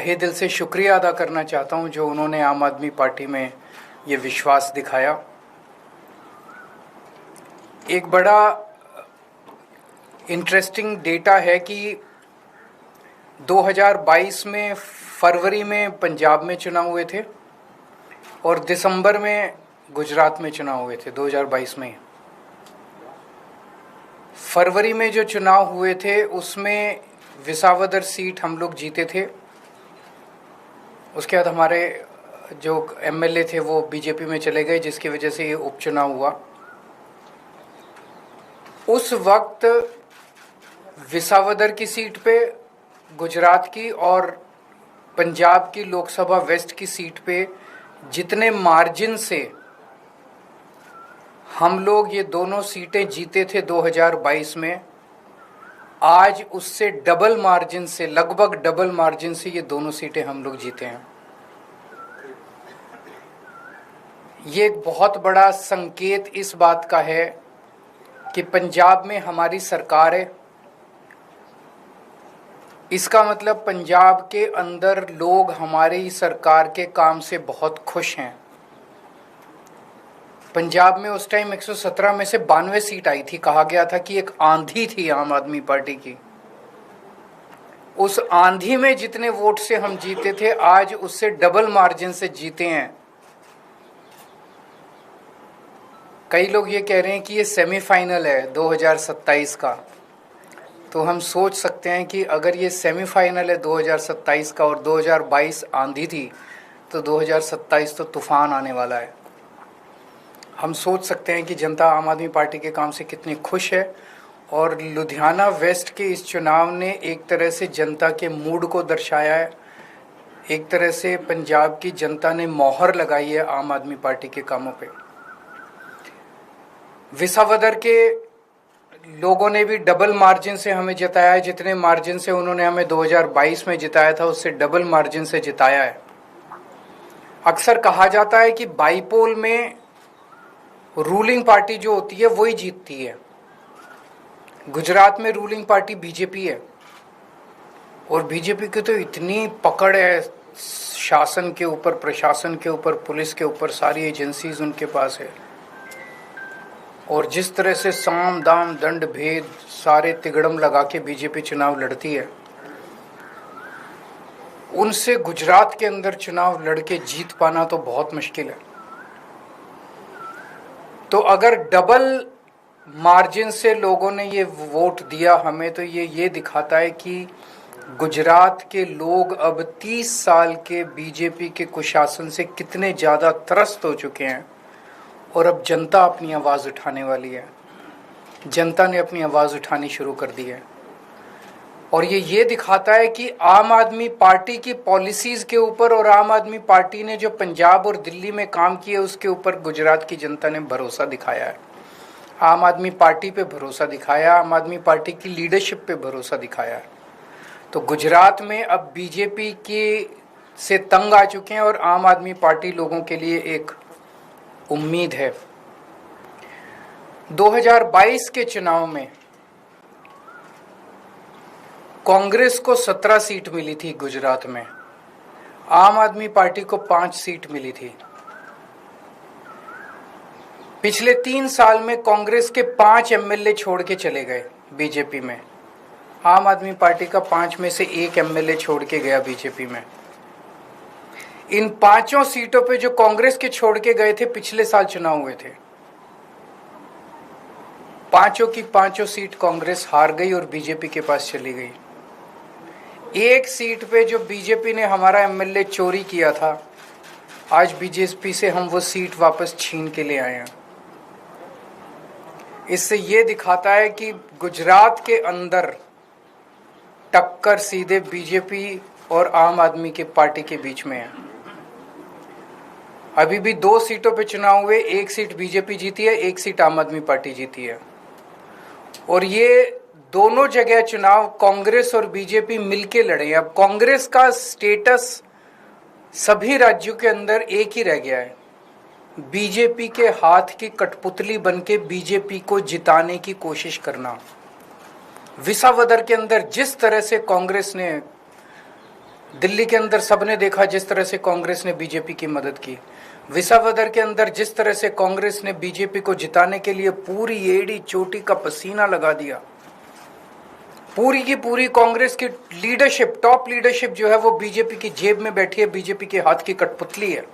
तहे दिल से शुक्रिया अदा करना चाहता हूं जो उन्होंने आम आदमी पार्टी में ये विश्वास दिखाया। एक बड़ा इंटरेस्टिंग डेटा है कि 2022 में फरवरी में पंजाब में चुनाव हुए थे और दिसंबर में गुजरात में चुनाव हुए थे। 2022 में फरवरी में जो चुनाव हुए थे उसमें विसावदर सीट हम लोग जीते थे। उसके बाद हमारे जो एमएलए थे वो बीजेपी में चले गए, जिसकी वजह से ये उपचुनाव हुआ। उस वक्त विसावदर की सीट पे, गुजरात की और पंजाब की लोकसभा वेस्ट की सीट पे जितने मार्जिन से हम लोग ये दोनों सीटें जीते थे 2022 में, आज उससे डबल मार्जिन से, लगभग डबल मार्जिन से ये दोनों सीटें हम लोग जीते हैं। ये एक बहुत बड़ा संकेत इस बात का है कि पंजाब में हमारी सरकार है। इसका मतलब पंजाब के अंदर लोग हमारी सरकार के काम से बहुत खुश हैं। पंजाब में उस टाइम 117 में से 92 सीट आई थी। कहा गया था कि एक आंधी थी आम आदमी पार्टी की। उस आंधी में जितने वोट से हम जीते थे, आज उससे डबल मार्जिन से जीते हैं। कई लोग ये कह रहे हैं कि ये सेमीफाइनल है 2027 का, तो हम सोच सकते हैं कि अगर ये सेमीफाइनल है 2027 का और 2022 आंधी थी, तो 2027 तो तूफान आने वाला है। हम सोच सकते हैं कि जनता आम आदमी पार्टी के काम से कितनी खुश है। और लुधियाना वेस्ट के इस चुनाव ने एक तरह से जनता के मूड को दर्शाया है। एक तरह से पंजाब की जनता ने मोहर लगाई है आम आदमी पार्टी के कामों पे। विसावदर के लोगों ने भी डबल मार्जिन से हमें जिताया है। जितने मार्जिन से उन्होंने हमें 2022 में जिताया था, उससे डबल मार्जिन से जिताया है। अक्सर कहा जाता है कि बाईपोल में रूलिंग पार्टी जो होती है वही जीतती है। गुजरात में रूलिंग पार्टी बीजेपी है और बीजेपी की तो इतनी पकड़ है शासन के ऊपर, प्रशासन के ऊपर, पुलिस के ऊपर, सारी एजेंसीज उनके पास है। और जिस तरह से साम दाम दंड भेद सारे तिगड़म लगा के बीजेपी चुनाव लड़ती है, उनसे गुजरात के अंदर चुनाव लड़के जीत पाना तो बहुत मुश्किल है। तो अगर डबल मार्जिन से लोगों ने ये वोट दिया हमें, तो ये दिखाता है कि गुजरात के लोग अब 30 साल के बीजेपी के कुशासन से कितने ज़्यादा त्रस्त हो चुके हैं। और अब जनता अपनी आवाज़ उठाने वाली है। जनता ने अपनी आवाज़ उठानी शुरू कर दी है। और ये दिखाता है कि आम आदमी पार्टी की पॉलिसीज़ के ऊपर और आम आदमी पार्टी ने जो पंजाब और दिल्ली में काम किया उसके ऊपर गुजरात की जनता ने भरोसा दिखाया है। आम आदमी पार्टी पे भरोसा दिखाया, आम आदमी पार्टी की लीडरशिप पे भरोसा दिखाया है। तो गुजरात में अब बीजेपी के से तंग आ चुके हैं और आम आदमी पार्टी लोगों के लिए एक उम्मीद है। 2022 के चुनाव में कांग्रेस को 17 सीट मिली थी गुजरात में, आम आदमी पार्टी को 5 सीट मिली थी। पिछले 3 साल में कांग्रेस के 5 एमएलए छोड़ के चले गए बीजेपी में। आम आदमी पार्टी का 5 में से 1 एमएलए छोड़ के गया बीजेपी में। इन 5 सीटों पे जो कांग्रेस के छोड़ के गए थे, पिछले साल चुनाव हुए थे, 5 की 5 सीट कांग्रेस हार गई और बीजेपी के पास चली गई। एक सीट पे जो बीजेपी ने हमारा एमएलए चोरी किया था, आज बीजेपी से हम वो सीट वापस छीन के ले आए हैं। इससे ये दिखाता है कि गुजरात के अंदर टक्कर सीधे बीजेपी और आम आदमी के पार्टी के बीच में है। अभी भी 2 सीटों पे चुनाव हुए, 1 सीट बीजेपी जीती है, 1 सीट आम आदमी पार्टी जीती है। और ये दोनों जगह चुनाव कांग्रेस और बीजेपी मिलके लड़े। अब कांग्रेस का स्टेटस सभी राज्यों के अंदर एक ही रह गया है, बीजेपी के हाथ की कठपुतली बनके बीजेपी को जिताने की कोशिश करना। विसावदर के अंदर जिस तरह से कांग्रेस ने दिल्ली के अंदर सबने देखा जिस तरह से कांग्रेस ने बीजेपी की मदद की। विसावदर के अंदर जिस तरह से कांग्रेस ने बीजेपी को जिताने के लिए पूरी एड़ी चोटी का पसीना लगा दिया। पूरी की पूरी कांग्रेस की लीडरशिप, टॉप लीडरशिप जो है वो बीजेपी की जेब में बैठी है, बीजेपी के हाथ की कठपुतली है।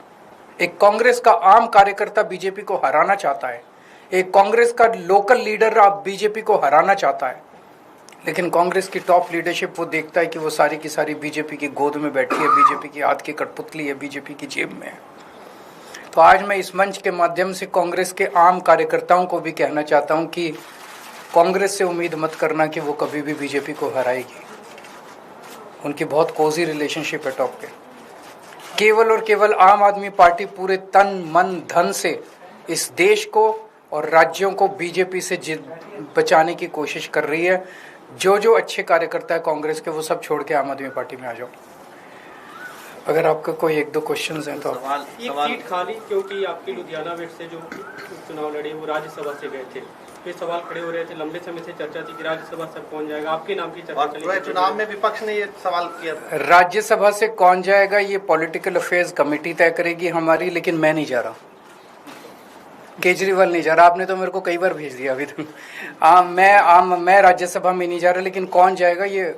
एक कांग्रेस का आम कार्यकर्ता बीजेपी को हराना चाहता है, एक कांग्रेस का लोकल लीडर अब बीजेपी को हराना चाहता है, लेकिन कांग्रेस की टॉप लीडरशिप वो देखता है कि वो सारी की सारी बीजेपी की गोद में बैठी है, बीजेपी की हाथ की कठपुतली है, बीजेपी की जेब में है। तो आज मैं इस मंच के माध्यम से कांग्रेस के आम कार्यकर्ताओं को भी कहना चाहता हूं कि कांग्रेस से उम्मीद मत करना कि वो कभी भी बीजेपी को हराएगी। उनकी बहुत कोजी रिलेशनशिप है टॉप पे। केवल और केवल आम आदमी पार्टी पूरे तन मन धन से इस देश को और राज्यों को बीजेपी से बचाने की कोशिश कर रही है। जो अच्छे कार्यकर्ता है कांग्रेस के वो सब छोड़ के आम आदमी पार्टी में आ जाओ। अगर आपका कोई एक दो क्वेश्चंस हैं तो सवाल सीट खाली, क्योंकि आपके लुधियाना वेस्ट से जो चुनाव लड़े वो राज्यसभा से गए थे, ये सवाल खड़े हो रहे थे, लंबे समय से चर्चा थी कि राज्यसभा से कौन जाएगा, आपके नाम की चर्चा चली। चुनाव में विपक्ष ने ये सवाल किया था। राज्यसभा से कौन जाएगा ये पॉलिटिकल अफेयर्स कमेटी तय करेगी हमारी, लेकिन मैं नहीं जा रहा, केजरीवाल नहीं जा रहा। आपने तो मेरे को कई बार भेज दिया अभी तक। मैं राज्यसभा में नहीं जा रहा, लेकिन कौन जाएगा ये